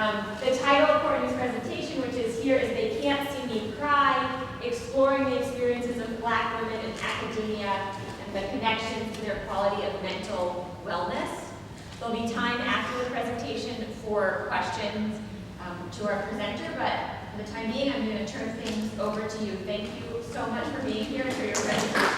The title of Courtney's presentation, which is here, is They Can't See Me Cry, Exploring the Experiences of Black Women in Academia and the Connections to Their Quality of Mental Wellness. There'll be time after the presentation for questions to our presenter, but for the time being, I'm going to turn things over to you. Thank you so much for being here and for your presentation.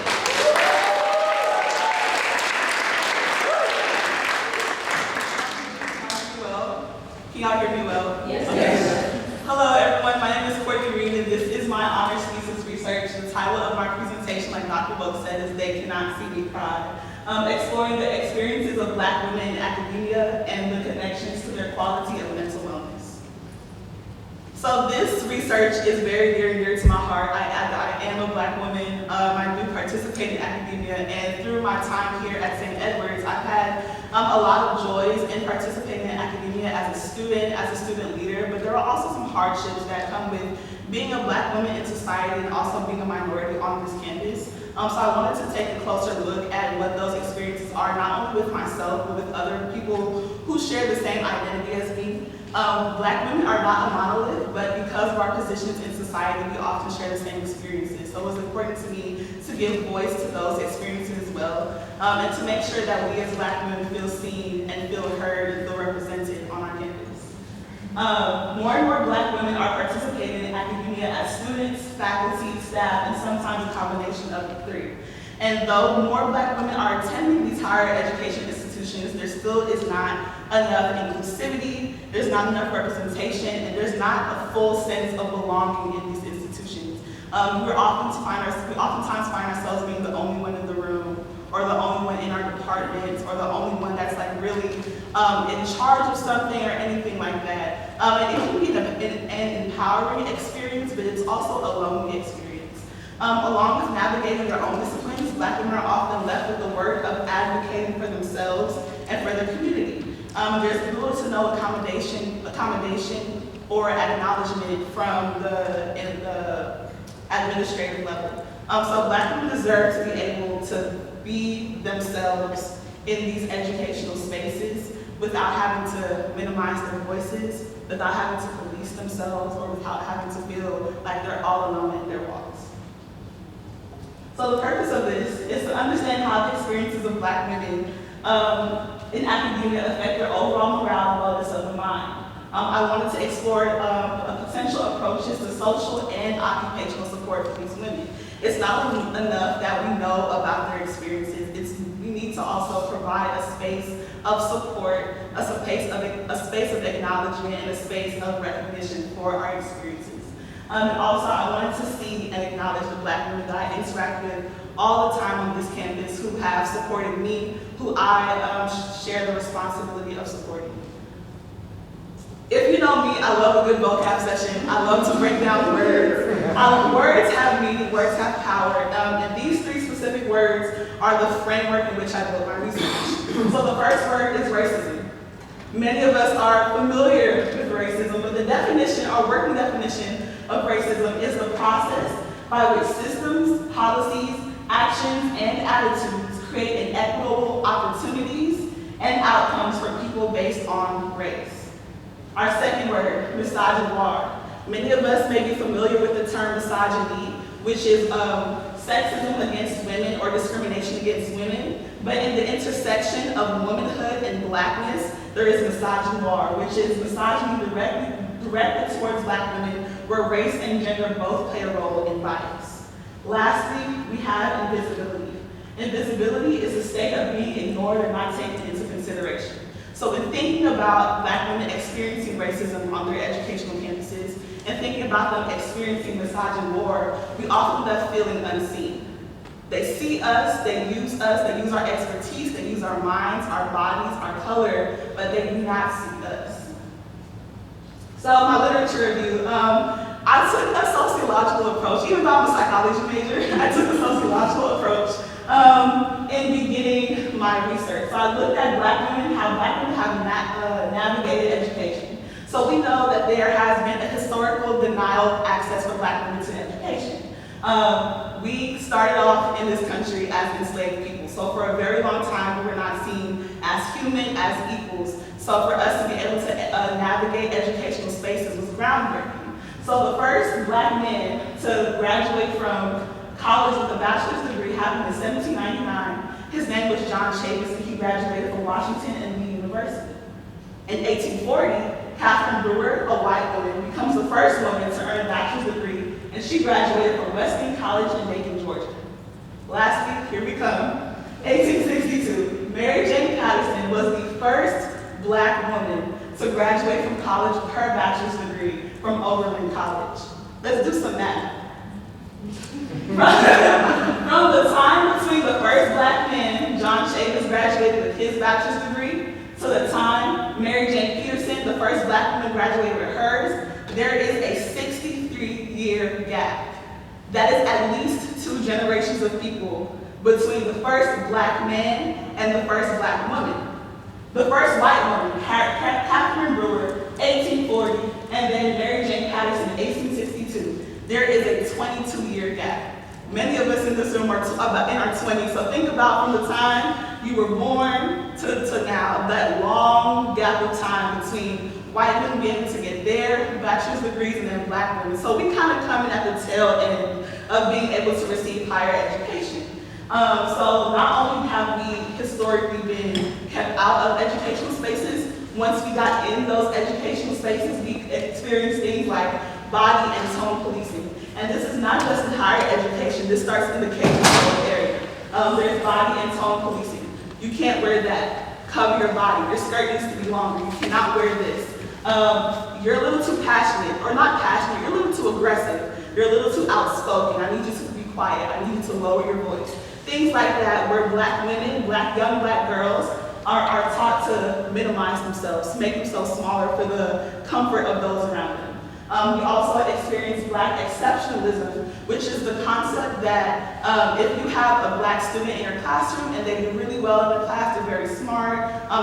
Can y'all hear me well? Yes. Okay. Yes. Hello everyone, my name is Courtney Reed and this is my honors thesis research. The title of my presentation, like Dr. Boak said, is They Cannot See Me Cry. Exploring the experiences of Black women in academia and the connections to their quality of mental wellness. So this research is very dear and dear to my heart. I am a Black woman. I do participate in academia, and through my time here at St. Edward's, I've had a lot of joys in participating in academia as a student leader, but there are also some hardships that come with being a Black woman in society and also being a minority on this campus. So I wanted to take a closer look at what those experiences are, not only with myself, but with other people who share the same identity as me. Black women are not a monolith, but because of our positions in society, we often share the same experiences. So it was important to me to give voice to those experiences as well, and to make sure that we as Black women feel seen and feel heard and feel represented on our campus. More and more Black women are participating in academia as students, faculty, staff, and sometimes a combination of the three. And though more Black women are attending these higher education institutions, there still is not enough inclusivity, there's not enough representation, and there's not a full sense of belonging in these institutions. We oftentimes find ourselves being the only one in the room, or the only one in our department, or the only one that's like really in charge of something or anything like that. And it can be an empowering experience, but it's also a lonely experience. Along with navigating their own disciplines, Black women are often left with the work of advocating for themselves and for their community. There's little to no accommodation or acknowledgement from the administrative level. So Black women deserve to be able to be themselves in these educational spaces without having to minimize their voices, without having to police themselves, or without having to feel like they're all alone in their walks. So the purpose of this is to understand how the experiences of Black women in academia affect their overall morale and wellness of the mind. I wanted to explore potential approaches to social and occupational support for these women. It's not enough that we know about their experiences. We need to also provide a space of support, a space of acknowledgement, and a space of recognition for our experiences. And also, I wanted to see and acknowledge the Black women that I interact with all the time on this campus who have supported me, who I share the responsibility of supporting. If you know me, I love a good vocab session. I love to break down words. Words have meaning, words have power, and these three specific words are the framework in which I built my research. So the first word is racism. Many of us are familiar with racism, but the definition, or working definition of racism, is the process by which systems, policies, actions, and attitudes create inequitable opportunities and outcomes for people based on race. Our second word, misogynoir. Many of us may be familiar with the term misogyny, which is sexism against women or discrimination against women, but in the intersection of womanhood and Blackness, there is misogynoir, which is misogyny directed towards Black women, where race and gender both play a role in bias. Lastly, we have invisibility. Invisibility is a state of being ignored or not taken into consideration. So when thinking about Black women experiencing racism on their educational campuses, and thinking about them experiencing misogynoir, we often left feeling unseen. They see us, they use our expertise, they use our minds, our bodies, our color, but they do not see us. So my literature review, I took a sociological approach. Even though I'm a psychology major, I took a sociological approach in beginning my research. So I looked at Black women, how Black women have navigated education. So we know that there has been a historical denial of access for Black women to education. We started off in this country as enslaved people. So for a very long time, we were not seen as human, as equals. So for us to be able to navigate education black man to graduate from college with a bachelor's degree happened in 1799. His name was John Chavis, and he graduated from Washington and Lee University. In 1840, Catherine Brewer, a white woman, becomes the first woman to earn a bachelor's degree, and she graduated from Wesleyan College in Macon, Georgia. Lastly, here we come. 1862, Mary Jane Patterson was the first black woman to graduate from college with her bachelor's degree from Oberlin College. Let's do some math. From the time between the first black man, John Chavis, graduated with his bachelor's degree, to the time Mary Jane Peterson, the first black woman, graduated with hers, there is a 63-year gap. That is at least 2 generations of people between the first black man and the first black woman. The first white woman, Catherine Brewer, 1840, and then Mary Jane Patterson, 1862. There is a 22-year gap. Many of us in this room are in our 20s, so think about from the time you were born to now, that long gap of time between white women being able to get their bachelor's degrees and then black women. So we kind of come in at the tail end of being able to receive higher education. So not only have we historically been kept out of educational spaces, once we got in those educational spaces, we experienced things like body and tone policing. And this is not just in higher education, this starts in the K-12 area. There's body and tone policing. You can't wear that. Cover your body. Your skirt needs to be longer. You cannot wear this. You're a little too passionate, or not passionate, you're a little too aggressive. You're a little too outspoken. I need you to be quiet. I need you to lower your voice. Things like that, where black women, young black girls are taught to minimize themselves, make themselves smaller for the comfort of those around them. We also experience black exceptionalism, which is the concept that if you have a black student in your classroom and they do really well in the class, they're very smart,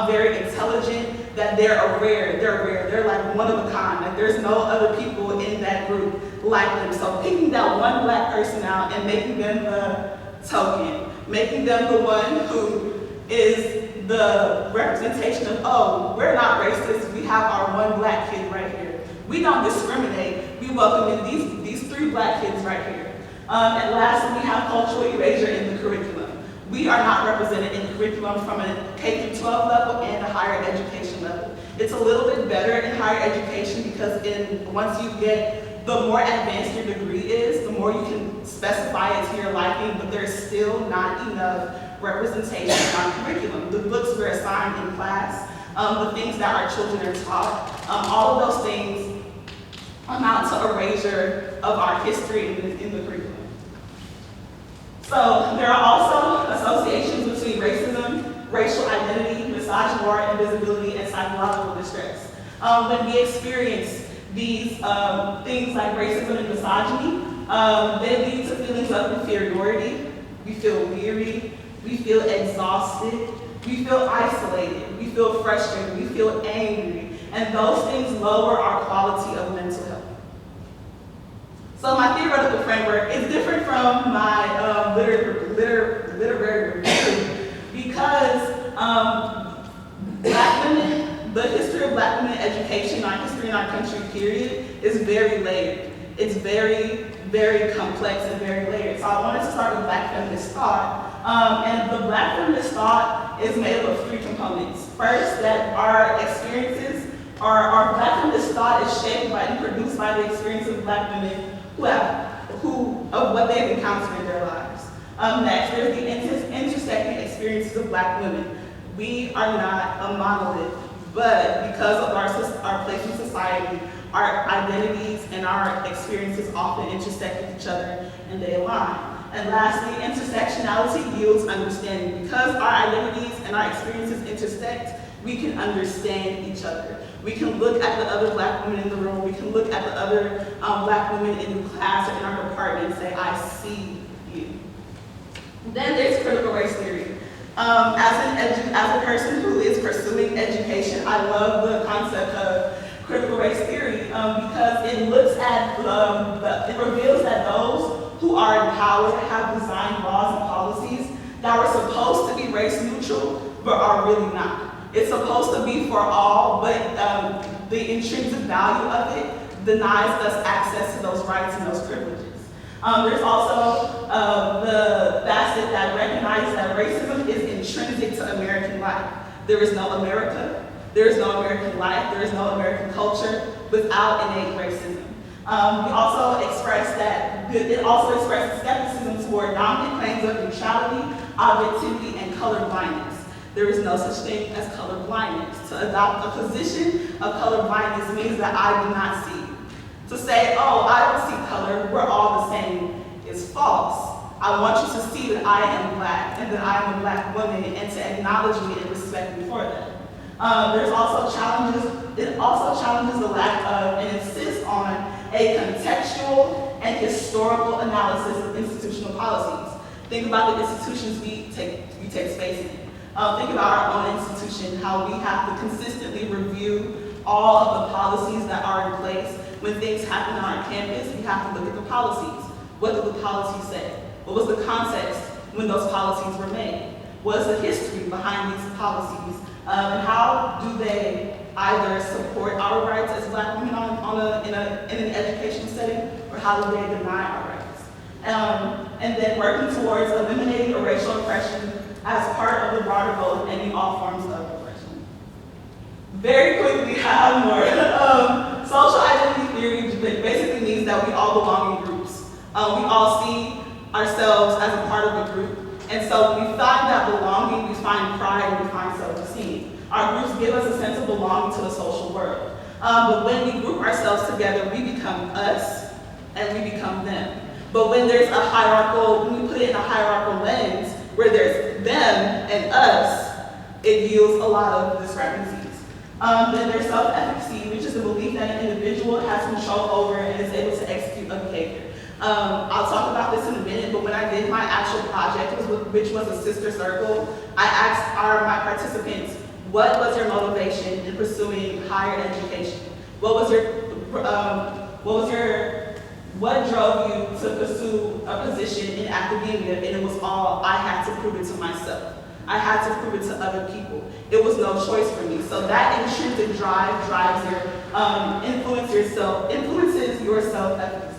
very intelligent, that they're rare, they're like one of a kind, like there's no other people in that group like them. So picking that one black person out and making them the token, making them the one who is the representation of, oh, we're not racist, we have our one black kid right here. We don't discriminate, we welcome in these 3 black kids right here. And lastly, we have cultural erasure in the curriculum. We are not represented in the curriculum from a K-12 level and a higher education level. It's a little bit better in higher education because once you get, the more advanced your degree is, the more you can specify it to your liking, but there's still not enough representation in our curriculum. The books we're assigned in class, the things that our children are taught, all of those things amount to erasure of our history in the curriculum. So there are also associations between racism, racial identity, misogynoir, invisibility, and psychological distress. When we experience these things like racism and misogyny, they lead to feelings of inferiority. We feel weary, we feel exhausted, we feel isolated, we feel frustrated, we feel angry, and those things lower our quality of mental health. So my theoretical framework is different from my literary review because black women, the history of black women education, our history in our country, period, is very layered. It's very, very complex and very layered. So I wanted to start with black feminist thought. And the black feminist thought is made up of 3 components. First, that our experiences, our black feminist thought is shaped by and produced by the experience of black women of what they've encountered in their lives. Next, there's the intersecting experiences of black women. We are not a monolith, but because of our place in society, our identities and our experiences often intersect with each other and they align. And lastly, intersectionality yields understanding. Because our identities and our experiences intersect, we can understand each other. We can look at the other black women in the room, we can look at the other black women in the class or in our department and say, I see you. Then there's critical race theory. As a person who is pursuing education, I love the concept of critical race theory because it looks at, it reveals that those who are in power have designed laws and policies that were supposed to be race neutral, but are really not. It's supposed to be for all, but the intrinsic value of it denies us access to those rights and those privileges. There's also the facet that recognizes that racism is intrinsic to American life. There is no America, there is no American life, there is no American culture without innate racism. We also express that, it also expresses skepticism toward dominant claims of neutrality, objectivity, and color blindness. There is no such thing as color blindness. To adopt a position of color blindness means that I do not see. To say, oh, I don't see color, we're all the same, is false. I want you to see that I am black and that I am a black woman and to acknowledge me and respect me for that. There's also challenges, it also challenges the lack of and insists on a contextual and historical analysis of institutional policies. Think about the institutions we take space in. Think about our own institution, how we have to consistently review all of the policies that are in place. When things happen on our campus, we have to look at the policies. What did the policies say? What was the context when those policies were made? What is the history behind these policies? And how do they either support our rights as black women in an educational setting, or how do they deny our rights? And then working towards eliminating racial oppression as part of the broader goal of ending all forms of oppression. Very quickly, I have more. Social identity theory basically means that we all belong in groups. We all see ourselves as a part of a group. And so when we find that belonging, we find pride and we find self-esteem. Our groups give us a sense of belonging to the social world. But when we group ourselves together, we become us and we become them. But when there's a hierarchical, when we put it in a hierarchical lens, where there's them and us, it yields a lot of discrepancies. Then there's self-efficacy, which is the belief that an individual has control over and is able to execute a behavior. I'll talk about this in a minute, but when I did my actual project, which was a sister circle, I asked my participants, what was your motivation in pursuing higher education? What drove you to pursue a position in academia? And it was all, I had to prove it to myself. I had to prove it to other people. It was no choice for me. So that intrinsic drive drives influences your self-efficacy.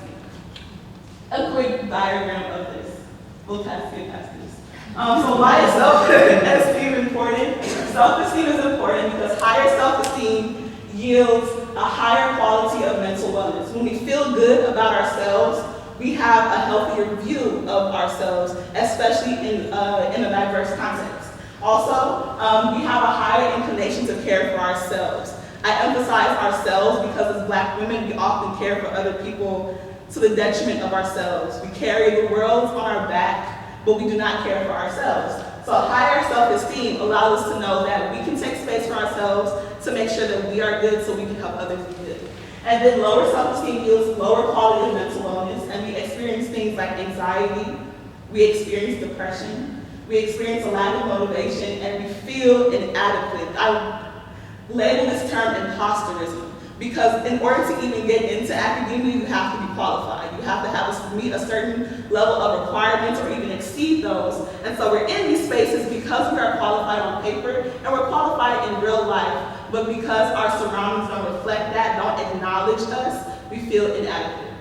A quick diagram of this. We'll get past this. So why is self-esteem important? Self-esteem is important because higher self-esteem yields a higher quality of mental wellness. When we feel good about ourselves, we have a healthier view of ourselves, especially in a diverse context. Also, we have a higher inclination to care for ourselves. I emphasize ourselves because as black women, we often care for other people to the detriment of ourselves. We carry the world on our back, but we do not care for ourselves. So higher self-esteem allows us to know that we can take space for ourselves to make sure that we are good so we can help others be good. And then lower self-esteem yields lower quality of mental wellness, and we experience things like anxiety, we experience depression, we experience a lack of motivation, and we feel inadequate. I label this term imposterism, because in order to even get into academia, you have to be qualified. You have to meet a certain level of requirements or even exceed those. And so we're in these spaces because we are qualified on paper, and we're qualified in real life. But because our surroundings don't reflect that, don't acknowledge us, we feel inadequate.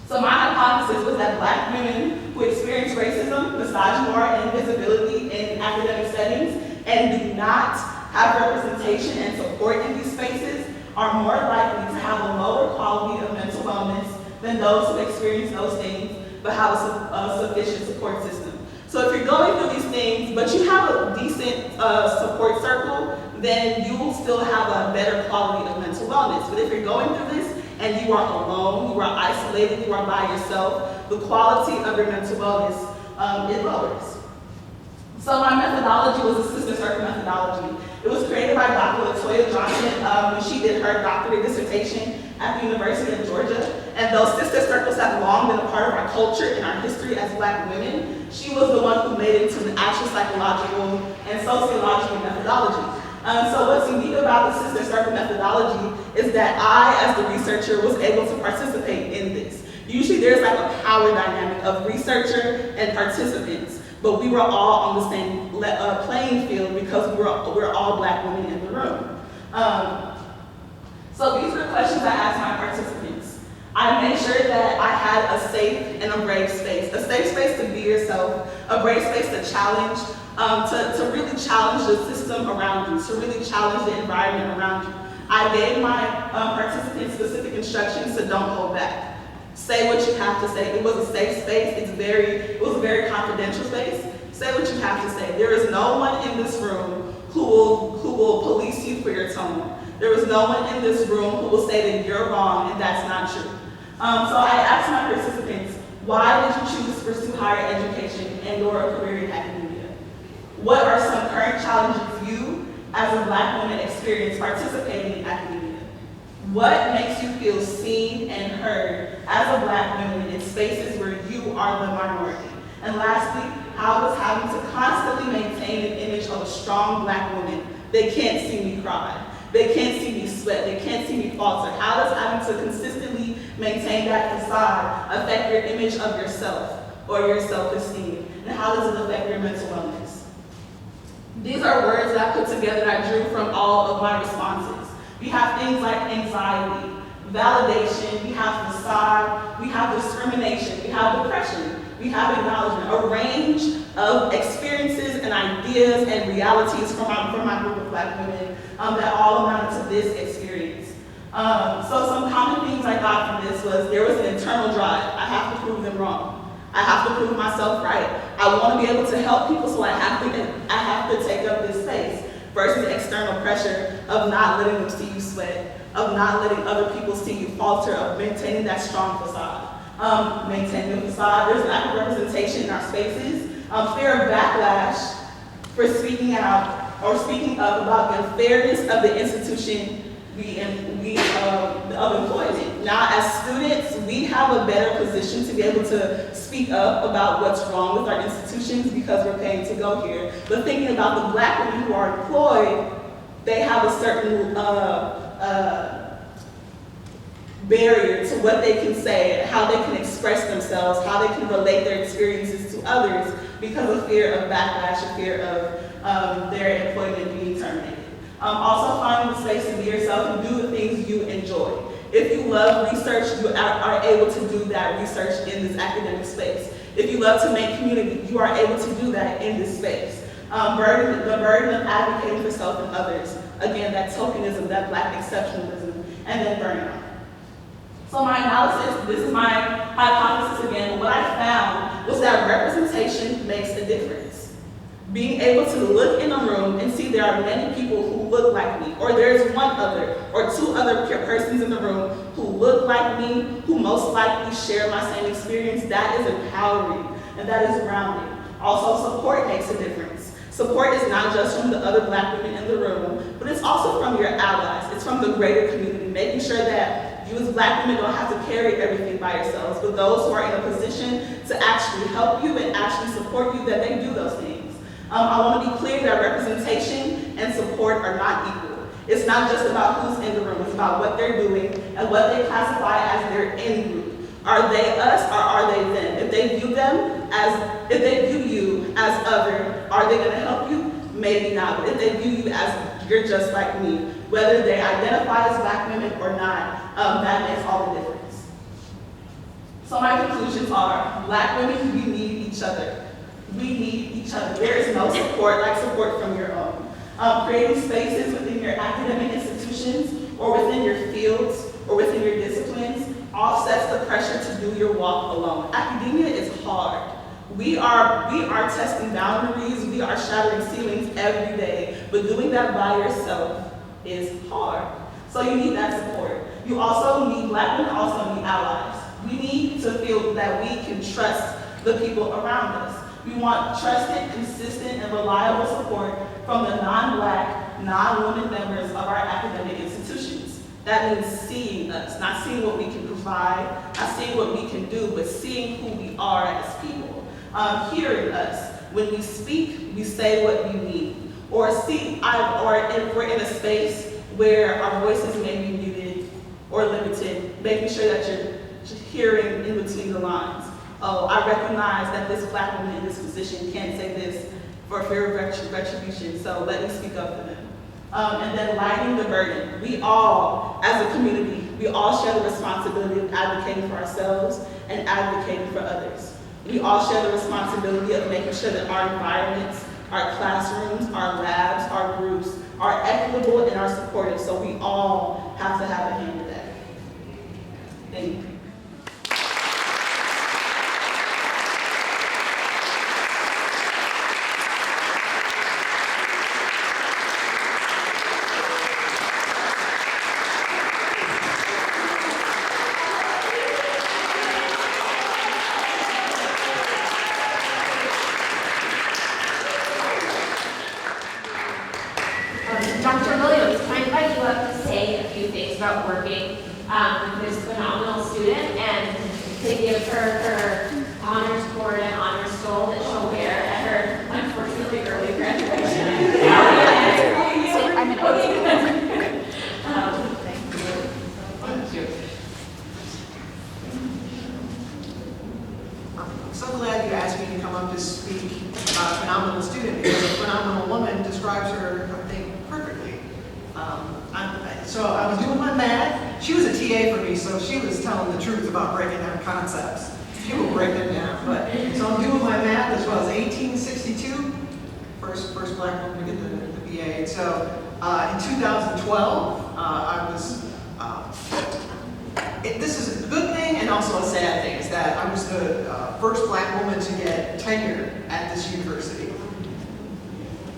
So my hypothesis was that black women who experience racism, misogyny, and invisibility in academic settings and do not have representation and support in these spaces are more likely to have a lower quality of mental wellness than those who experience those things but have a sufficient support system. So if you're going through these things, but you have a decent support circle, then you will still have a better quality of mental wellness. But if you're going through this and you are alone, you are isolated, you are by yourself, the quality of your mental wellness, it lowers. So my methodology was a sister circle methodology. It was created by Dr. LaToya Johnson when she did her doctorate dissertation at the University of Georgia. And those sister circles have long been a part of our culture and our history as black women. She was the one who made it into an actual psychological and sociological methodology. So what's unique about the sister circle methodology is that I, as the researcher, was able to participate in this. Usually there's like a power dynamic of researcher and participants. But we were all on the same playing field because we're all black women in the room. So these are questions I asked my I made sure that I had a safe and a brave space to be yourself, a brave space to challenge, to really challenge the system around you, to really challenge the environment around you. I gave my participants specific instructions, so don't hold back. Say what you have to say. It was a safe space. It was a very confidential space. Say what you have to say. There is no one in this room who will police you for your tone. There is no one in this room who will say that you're wrong and that's not true. So I asked my participants, why did you choose to pursue higher education and/or a career in academia? What are some current challenges you, as a Black woman, experience participating in academia? What makes you feel seen and heard as a Black woman in spaces where you are the minority? And lastly, how does having to constantly maintain an image of a strong Black woman, they can't see me cry, they can't see me sweat, they can't see me falter, how does having to consistently maintain that facade affect your image of yourself or your self-esteem? And how does it affect your mental wellness? These are words that I put together that I drew from all of my responses. We have things like anxiety, validation, we have facade, we have discrimination, we have depression, we have acknowledgement, a range of experiences and ideas and realities from my group of Black women that all amounted to this experience. So some common things I got from this was there was an internal drive. I have to prove them wrong. I have to prove myself right. I want to be able to help people, so I have to take up this space, versus external pressure of not letting them see you sweat, of not letting other people see you falter, of maintaining that strong facade. Maintaining the facade, there's lack of representation in our spaces, fear of backlash for speaking out or speaking up about the unfairness of the institution of employment. Now, as students, we have a better position to be able to speak up about what's wrong with our institutions because we're paying to go here. But thinking about the Black women who are employed, they have a certain barrier to what they can say, how they can express themselves, how they can relate their experiences to others because of fear of backlash or fear of their employment being terminated. Also finding the space to be yourself and do the things you enjoy. If you love research, you are able to do that research in this academic space. If you love to make community, you are able to do that in this space. The burden of advocating for self and others. Again, that tokenism, that Black exceptionalism, and then burnout. So my analysis, this is my hypothesis again, what I found was that representation makes a difference. Being able to look in a room and see there are many people who look like me, or there's one other or two other persons in the room who look like me, who most likely share my same experience, that is empowering and that is grounding. Also, support makes a difference. Support is not just from the other Black women in the room, but it's also from your allies. It's from the greater community, making sure that you as Black women don't have to carry everything by yourselves, but those who are in a position to actually help you and actually support you, that they do those things. I want to be clear that representation and support are not equal. It's not just about who's in the room, it's about what they're doing and what they classify as their in-group. Are they us or are they them? If they view you as other, are they going to help you? Maybe not, but if they view you as you're just like me, whether they identify as Black women or not, that makes all the difference. So my conclusions are, Black women, we need each other. We need each other. There is no support like support from your own. Creating spaces within your academic institutions or within your fields or within your disciplines offsets the pressure to do your walk alone. Academia is hard. We are testing boundaries, we are shattering ceilings every day, but doing that by yourself is hard. So you need that support. You also need, Black women also need allies. We need to feel that we can trust the people around us. We want trusted, consistent, and reliable support from the non-Black, non-women members of our academic institutions. That means seeing us, not seeing what we can provide, not seeing what we can do, but seeing who we are as people. Hearing us. When we speak, we say what we mean. Or if we're in a space where our voices may be muted or limited, making sure that you're hearing in between the lines. Oh, I recognize that this Black woman in this position can't say this for fear of retribution, so let me speak up for them. And then lighting the burden. We all, as a community, we all share the responsibility of advocating for ourselves and advocating for others. We all share the responsibility of making sure that our environments, our classrooms, our labs, our groups are equitable and are supportive. So we all have to have a hand in that. Thank you. Dr. Williams, can I invite you up to say a few things about working with this phenomenal student and to give her her honors cord and honors stole that she'll wear at her unfortunately early graduation. I'm so glad you asked me to come up to speak about a phenomenal student, because a phenomenal woman describes her, I think, perfectly. So I was doing my math. She was a TA for me, so she was telling the truth about breaking down concepts. She will break them down. But so I'm doing my math as well as 1862, first black woman to get the BA. And so in 2012, I was. This is a good thing and also a sad thing, is that I was the first black woman to get tenure at this university.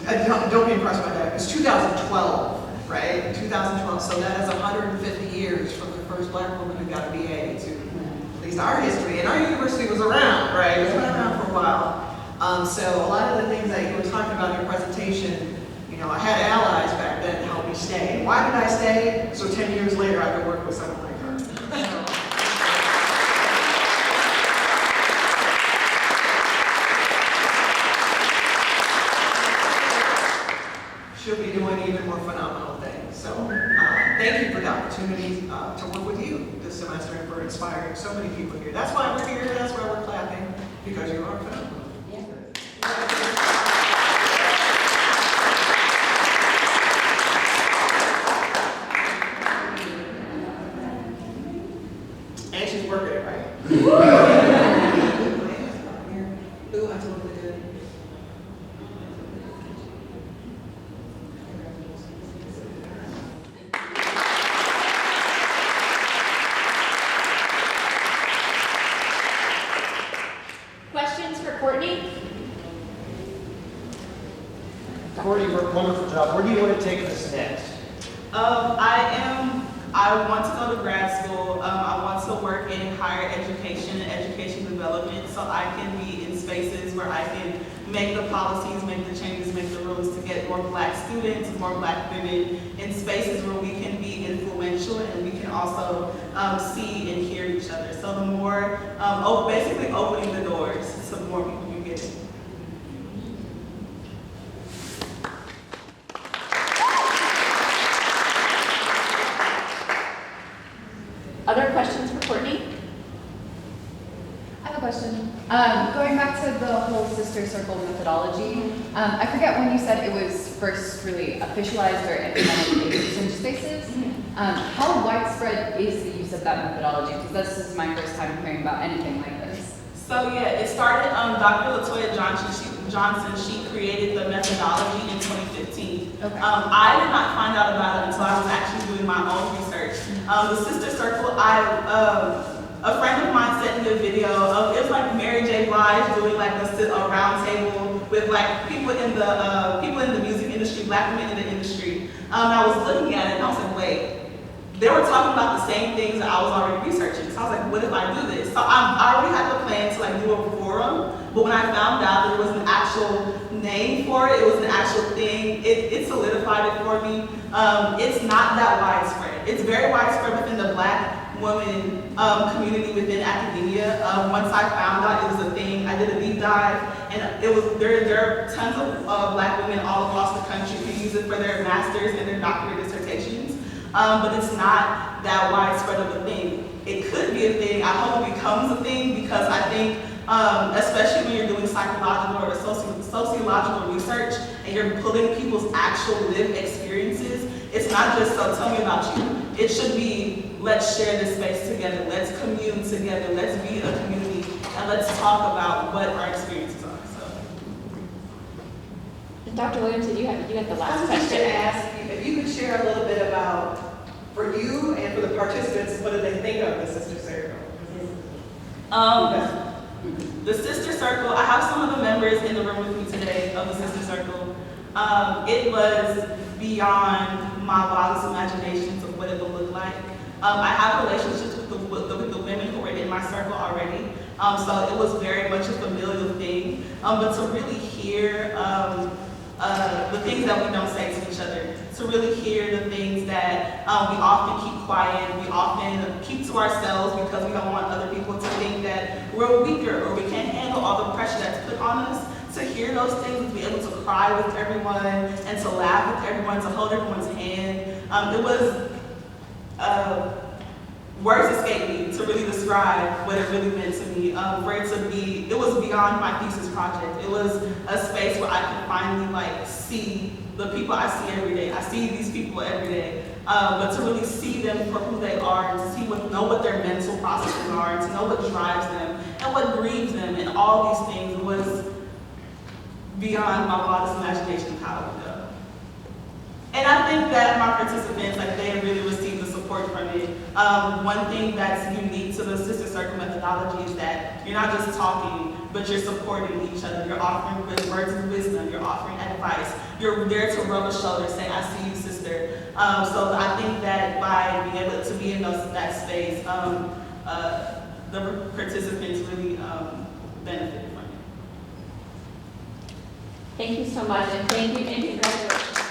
Don't be impressed by that. It was 2012, right? 2012, so that is 150 years from the first black woman who got a BA to at least our history. And our university was around, right? It's been around for a while. So a lot of the things that you were talking about in your presentation, you know, I had allies back then to help me stay. Why did I stay? So 10 years later, I could work with someone like her. She'll be doing even more phenomenal things. So thank you for the opportunity to work with you this semester and for inspiring so many people here. That's why we're here, that's why we're clapping, because you are phenomenal. And she's working it right. Ooh, I totally did. Questions for Courtney? Courtney, wonderful job. Where do you want to take this next? I want to go to grad school. I want to work in higher education and education development, so I can be in spaces where I can make the policies, make the changes, make the rules to get more black students, more black women in spaces where we can be influential and we can also see and hear each other. So the more, basically opening the doors so more people can get in. Other questions for Courtney? I have a question. Going back to the whole sister circle methodology, I forget when you said it was first really officialized or implemented in research spaces. How widespread is the use of that methodology? Because this is my first time hearing about anything like this. So yeah, it started, Dr. LaToya Johnson, she created the methodology in 2015. Okay. I did not find out about it until I was actually doing my own research. The Sister Circle, a friend of mine sent me a video of, it was like Mary J. Blige doing like a round table with like people in the music industry, black women in the industry. I was looking at it and I was like, wait, they were talking about the same things that I was already researching. So I was like, what if I do this? So I already had the plan to like do a forum, but when I found out there was an actual name for it, it was an actual thing, it solidified it for me. It's not that widespread. It's very widespread within the black women community within academia. Once I found out it was a thing, I did a deep dive, and it was there are tons of black women all across the country who use it for their master's and their doctorate dissertations. But it's not that widespread of a thing. It could be a thing. I hope it becomes a thing, because I think, especially when you're doing psychological or sociological research and and you're pulling people's actual lived experiences, it's not just, so tell me about you. It should be, let's share this space together, let's commune together, let's be a community, and let's talk about what our experiences are. So. Dr. Williamson, you had the I last was just going question. to ask you if you could share a little bit about, for you and for the participants, what do they think of the Sister Circle? The Sister Circle, I have some of the members in the room with me today of the Sister Circle. It was beyond my wildest imaginations of what it would look like. I have relationships with the women who were in my circle already, so it was very much a familial thing. But to really hear the things that we don't say to each other, to really hear the things that we often keep quiet, we often keep to ourselves because we don't want other people to think that we're weaker or we can't handle all the pressure that's put on us. To hear those things, to be able to cry with everyone and to laugh with everyone, to hold everyone's hand. It was, words escape me to really describe what it really meant to me. For it to be, it was beyond my thesis project. It was a space where I could finally see the people I see every day. I see these people every day. But to really see them for who they are, and to know what their mental processes are, and to know what drives them, and what grieves them, and all these things was beyond my wildest imagination of how it would go. And I think that my participants, they really received the support from it. One thing that's unique to the Sister Circle methodology is that you're not just talking, but you're supporting each other. You're offering words of wisdom, you're offering advice. You're there to rub a shoulder, say, I see you, sister. So I think that by being able to be in that space, the participants really benefited from it. Thank you so much, and thank you, and congratulations.